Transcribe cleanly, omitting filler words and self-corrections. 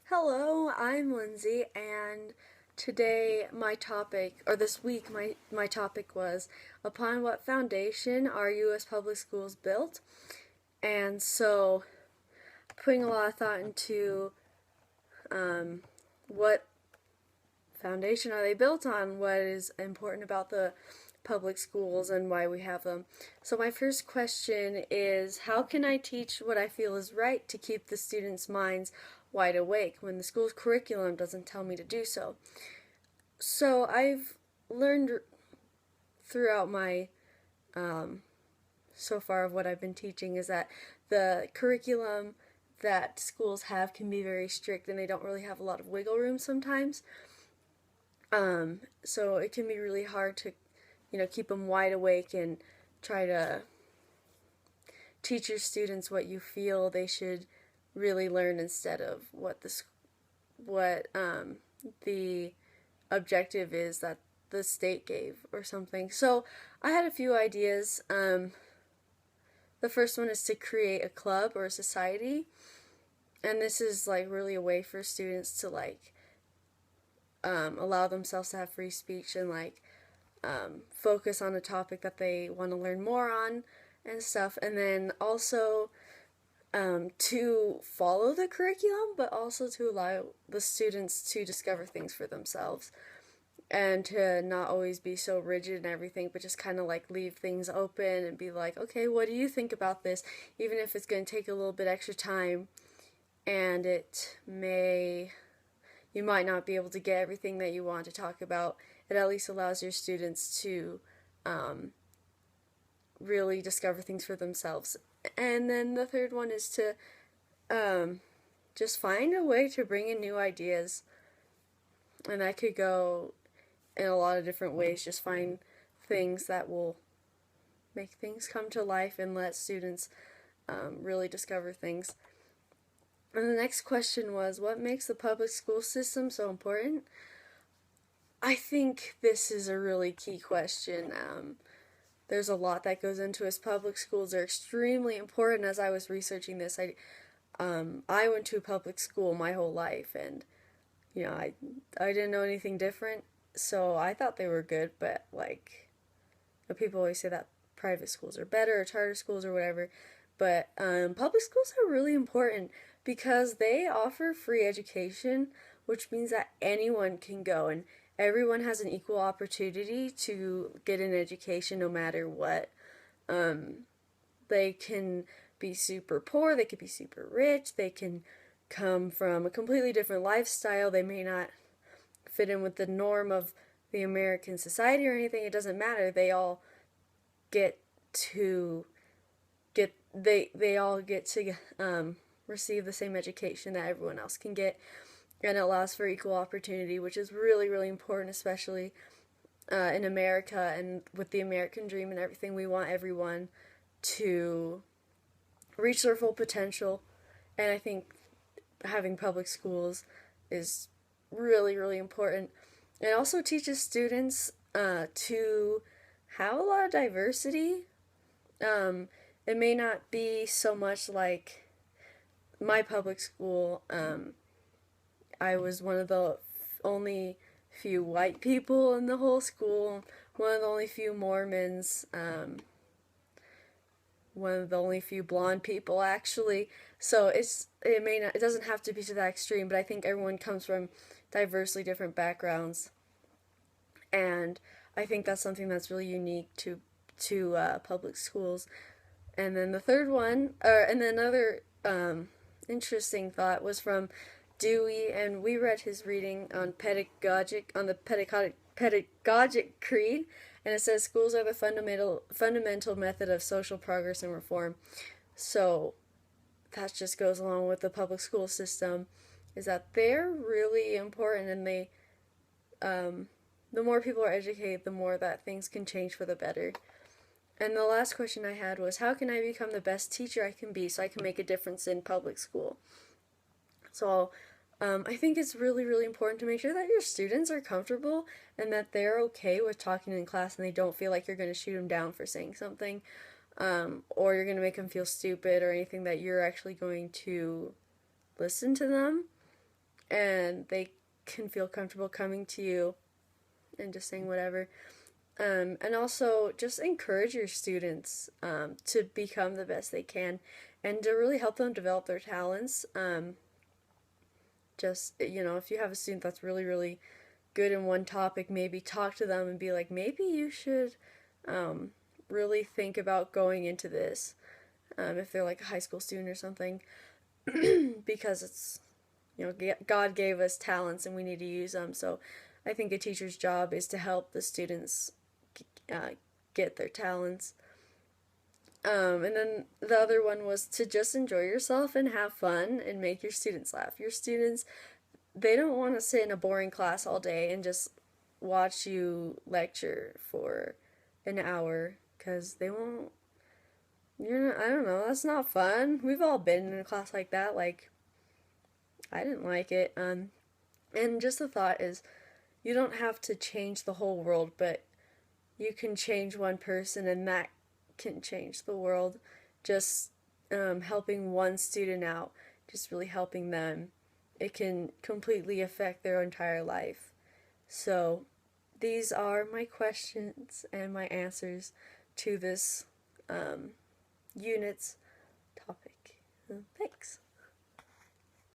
Hello, I'm Lindsay, and today my topic, or this week my topic was, upon what foundation are U.S. public schools built? And so, putting a lot of thought into what foundation are they built on, what is important about the public schools and why we have them. So my first question is, how can I teach what I feel is right to keep the students' minds wide awake when the school's curriculum doesn't tell me to do so? So I've learned throughout my so far of what I've been teaching is that the curriculum that schools have can be very strict and they don't really have a lot of wiggle room sometimes. So it can be really hard to, keep them wide awake and try to teach your students what you feel they should really learn instead of what the objective is that the state gave or something. So I had a few ideas. The first one is to create a club or a society, and this is like really a way for students to allow themselves to have free speech and focus on a topic that they want to learn more on and stuff. And then also to follow the curriculum, but also to allow the students to discover things for themselves and to not always be so rigid and everything, but just kind of leave things open and be like, okay, what do you think about this? Even if it's going to take a little bit extra time and you might not be able to get everything that you want to talk about, it at least allows your students to really discover things for themselves. And then the third one is to just find a way to bring in new ideas. And that could go in a lot of different ways. Just find things that will make things come to life and let students really discover things. And the next question was, what makes the public school system so important? I think this is a really key question. There's a lot that goes into it. Public schools are extremely important. As I was researching this, I went to a public school my whole life, and I didn't know anything different, so I thought they were good. But people always say that private schools are better, or charter schools, or whatever. But public schools are really important because they offer free education, which means that anyone can go and everyone has an equal opportunity to get an education no matter what. They can be super poor, they could be super rich, they can come from a completely different lifestyle, they may not fit in with the norm of the American society or anything, it doesn't matter. They all get to receive the same education that everyone else can get, and it allows for equal opportunity, which is really, really important, especially in America and with the American dream and everything. We want everyone to reach their full potential, and I think having public schools is really, really important. It also teaches students to have a lot of diversity. It may not be so much like my public school. I was one of the only few white people in the whole school, one of the only few Mormons, one of the only few blonde people actually. So it doesn't have to be to that extreme, but I think everyone comes from diversely different backgrounds, and I think that's something that's really unique to public schools. And then the third one, and then another interesting thought was from Dewey, and we read his reading on the pedagogic creed, and it says schools are the fundamental method of social progress and reform. So that just goes along with the public school system, is that they're really important, and the more people are educated, the more that things can change for the better. And the last question I had was, how can I become the best teacher I can be so I can make a difference in public school? So I think it's really, really important to make sure that your students are comfortable and that they're okay with talking in class and they don't feel like you're going to shoot them down for saying something, or you're going to make them feel stupid or anything, that you're actually going to listen to them. and they can feel comfortable coming to you and just saying whatever. And also just encourage your students to become the best they can and to really help them develop their talents. Just, if you have a student that's really, really good in one topic, maybe talk to them and be like, maybe you should really think about going into this, if they're like a high school student or something, because it's, God gave us talents and we need to use them. So I think a teacher's job is to help the students get their talents. And then the other one was to just enjoy yourself and have fun and make your students laugh. Your students, they don't want to sit in a boring class all day and just watch you lecture for an hour because they won't. I don't know. That's not fun. We've all been in a class like that. Like, I didn't like it. And just the thought is, you don't have to change the whole world, but you can change one person, and that can change the world. Just helping one student out, just really helping them, it can completely affect their entire life. So these are my questions and my answers to this unit's topic. Thanks.